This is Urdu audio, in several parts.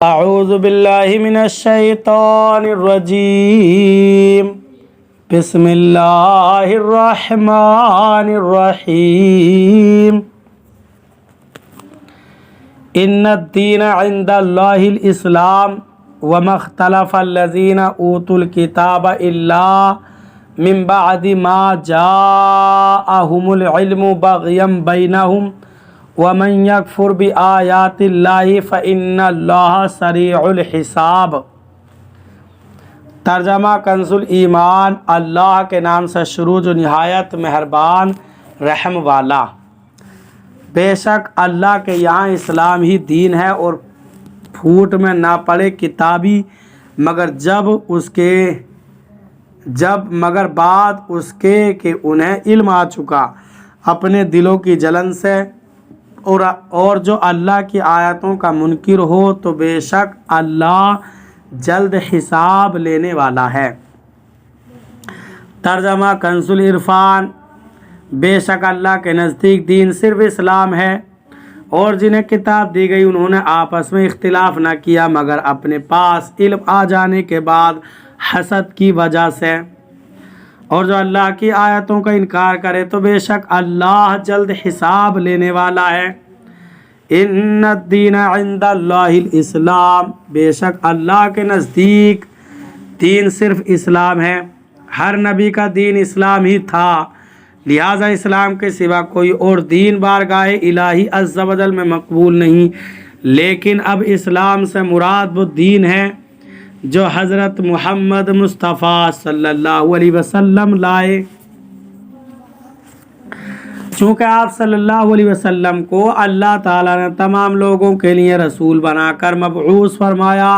اعوذ باللہ من الشیطان الرجیم بسم اللہ الرحمن الرحیم ان الدین عند اللہ الاسلام وما اختلف الذین اوتوا الکتاب الا من بعد ما جاءهم العلم بغیا بینہم وَمَن يَكْفُرْ بِآيَاتِ اللَّهِ فَإِنَّ اللَّهَ سَرِيعُ الْحِسَابِ۔ ترجمہ کنز الایمان۔ اللہ کے نام سے شروع جو نہایت مہربان رحم والا۔ بے شک اللہ کے یہاں اسلام ہی دین ہے اور پھوٹ میں نہ پڑے کتابی مگر بعد اس کے کہ انہیں علم آ چکا اپنے دلوں کی جلن سے، اور جو اللہ کی آیتوں کا منکر ہو تو بے شک اللہ جلد حساب لینے والا ہے۔ ترجمہ کنز العرفان۔ بے شک اللہ کے نزدیک دین صرف اسلام ہے، اور جنہیں کتاب دی گئی انہوں نے آپس میں اختلاف نہ کیا مگر اپنے پاس علم آ جانے کے بعد حسد کی وجہ سے، اور جو اللہ کی آیتوں کا انکار کرے تو بے شک اللہ جلد حساب لینے والا ہے۔ ان الدین عند اللہ الاسلام۔ بے شک اللہ کے نزدیک دین صرف اسلام ہے۔ ہر نبی کا دین اسلام ہی تھا، لہٰذا اسلام کے سوا کوئی اور دین بارگاہ الہی عز و جل میں مقبول نہیں، لیکن اب اسلام سے مراد وہ دین ہے جو حضرت محمد مصطفیٰ صلی اللہ علیہ وسلم لائے۔ چونکہ آپ صلی اللہ علیہ وسلم کو اللہ تعالیٰ نے تمام لوگوں کے لیے رسول بنا کر مبعوث فرمایا،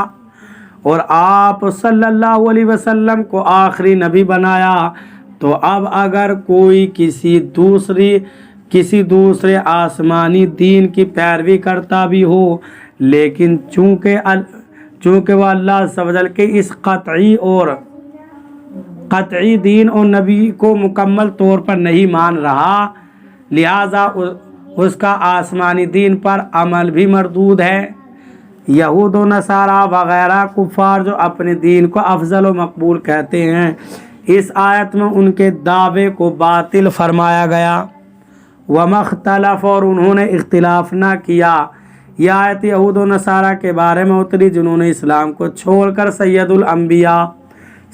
اور آپ صلی اللہ علیہ وسلم کو آخری نبی بنایا، تو اب اگر کوئی کسی دوسرے آسمانی دین کی پیروی کرتا بھی ہو، لیکن چونکہ وہ اللہ عز و جل کے اس قطعی دین اور نبی کو مکمل طور پر نہیں مان رہا، لہٰذا اس کا آسمانی دین پر عمل بھی مردود ہے۔ یہود و نصارہ وغیرہ کفار جو اپنے دین کو افضل و مقبول کہتے ہیں، اس آیت میں ان کے دعوے کو باطل فرمایا گیا۔ وَمَا اخْتَلَفَ، اور انہوں نے اختلاف نہ کیا۔ یہ آیت یہود و نصارہ کے بارے میں اتری جنہوں نے اسلام کو چھوڑ کر سید الانبیاء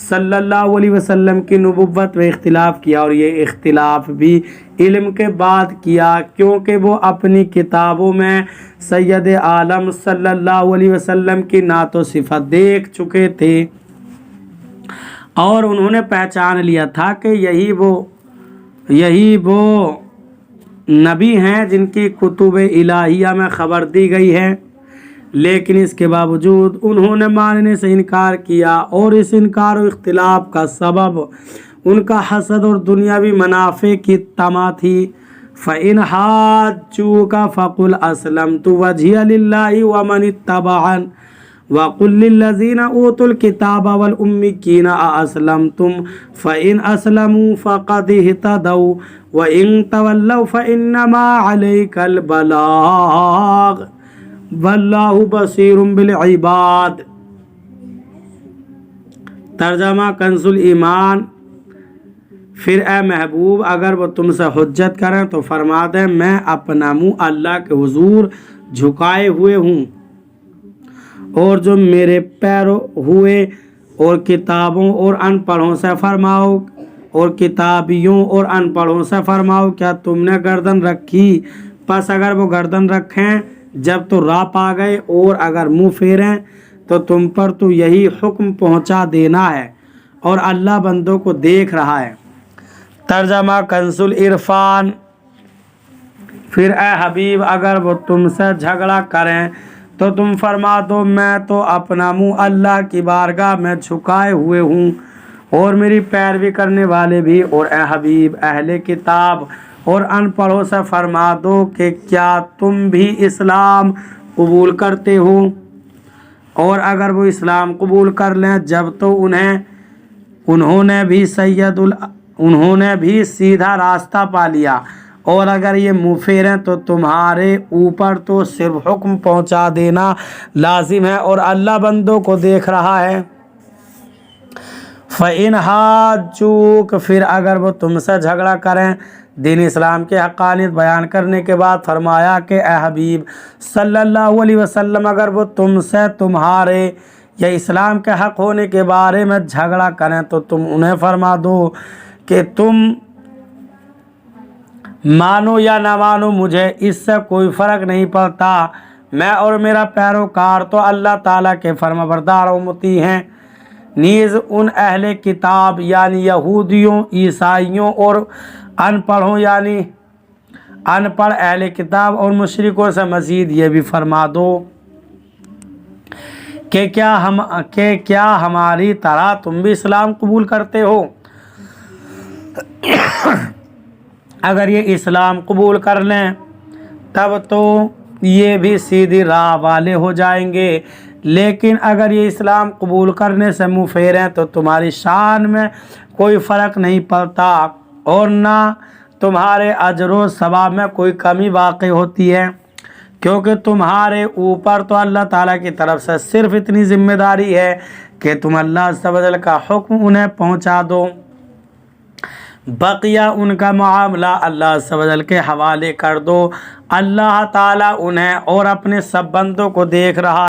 صلی اللہ علیہ وسلم کی نبوت میں اختلاف کیا، اور یہ اختلاف بھی علم کے بعد کیا، کیونکہ وہ اپنی کتابوں میں سید عالم صلی اللہ علیہ وسلم کی نعت و صفت دیکھ چکے تھے، اور انہوں نے پہچان لیا تھا کہ یہی وہ نبی ہیں جن کی کتب الہیہ میں خبر دی گئی ہے، لیکن اس کے باوجود انہوں نے ماننے سے انکار کیا، اور اس انکار و اختلاف کا سبب ان کا حسد اور دنیاوی منافع کی طمع تھی۔ فَإِنْ حَاجُّوكَ فَقُلْ أَسْلَمْتُ وَجْهِيَ لِلَّهِ وَمَنِ اتَّبَعَنِ وَقُلْ لِلَّذِينَ أُوتُوا الْكِتَابَ وَالْأُمِّيِّينَ أَأَسْلَمْتُمْ فَإِنْ أَسْلَمُوا فَقَدِ اهْتَدَوْا وَإِنْ تَوَلَّوْا فَإِنَّمَا عَلَيْكَ الْبَلَاغُ وَاللَّهُ بَصِيرٌ بِالْعِبَادِ۔ ترجمہ کنز الایمان۔ پھر اے محبوب اگر وہ تم سے حجت کریں تو فرما دیں میں اپنا منہ اللہ کے حضور جھکائے ہوئے ہوں، اور جو میرے پیرو ہوئے اور کتابوں اور ان پڑھوں سے فرماؤ، اور کتابیوں اور ان پڑھوں سے فرماؤ کیا تم نے گردن رکھی؟ پس اگر وہ گردن رکھیں جب تو راہ پا گئے، اور اگر منہ پھیریں تو تم پر تو یہی حکم پہنچا دینا ہے، اور اللہ بندوں کو دیکھ رہا ہے۔ ترجمہ کنز العرفان۔ پھر اے حبیب اگر وہ تم سے جھگڑا کریں تو تم فرما دو میں تو اپنا منہ اللہ کی بارگاہ میں جھکائے ہوئے ہوں، اور میری پیروی کرنے والے بھی۔ اور اے حبیب اہل کتاب اور ان پڑھوں سے فرما دو کہ کیا تم بھی اسلام قبول کرتے ہو؟ اور اگر وہ اسلام قبول کر لیں جب تو انہوں نے بھی سیدھا راستہ پا لیا، اور اگر یہ منہ پھیر ہیں تو تمہارے اوپر تو صرف حکم پہنچا دینا لازم ہے، اور اللہ بندوں کو دیکھ رہا ہے۔ فَإِنْ حَاجُّوكَ، پھر اگر وہ تم سے جھگڑا کریں دین اسلام کے حقانیت بیان کرنے کے بعد، فرمایا کہ اے حبیب صلی اللہ علیہ وسلم، اگر وہ تم سے تمہارے یا اسلام کے حق ہونے کے بارے میں جھگڑا کریں تو تم انہیں فرما دو کہ تم مانو یا نہ مانو، مجھے اس سے کوئی فرق نہیں پڑتا، میں اور میرا پیروکار تو اللہ تعالیٰ کے فرما بردار و مطیع ہیں۔ نیز ان اہل کتاب یعنی یہودیوں، عیسائیوں اور ان پڑھوں یعنی ان پڑھ اہل کتاب اور مشرکوں سے مزید یہ بھی فرما دو کہ کیا ہماری طرح تم بھی اسلام قبول کرتے ہو؟ اگر یہ اسلام قبول کر لیں تب تو یہ بھی سیدھی راہ والے ہو جائیں گے، لیکن اگر یہ اسلام قبول کرنے سے منہ پھیریں تو تمہاری شان میں کوئی فرق نہیں پڑتا اور نہ تمہارے اجر و ثواب میں کوئی کمی واقع ہوتی ہے، کیونکہ تمہارے اوپر تو اللہ تعالیٰ کی طرف سے صرف اتنی ذمہ داری ہے کہ تم اللہ عز و جل کا حکم انہیں پہنچا دو، بقیہ ان کا معاملہ اللہ عز و جل کے حوالے کر دو۔ اللہ تعالیٰ انہیں اور اپنے سب بندوں کو دیکھ رہا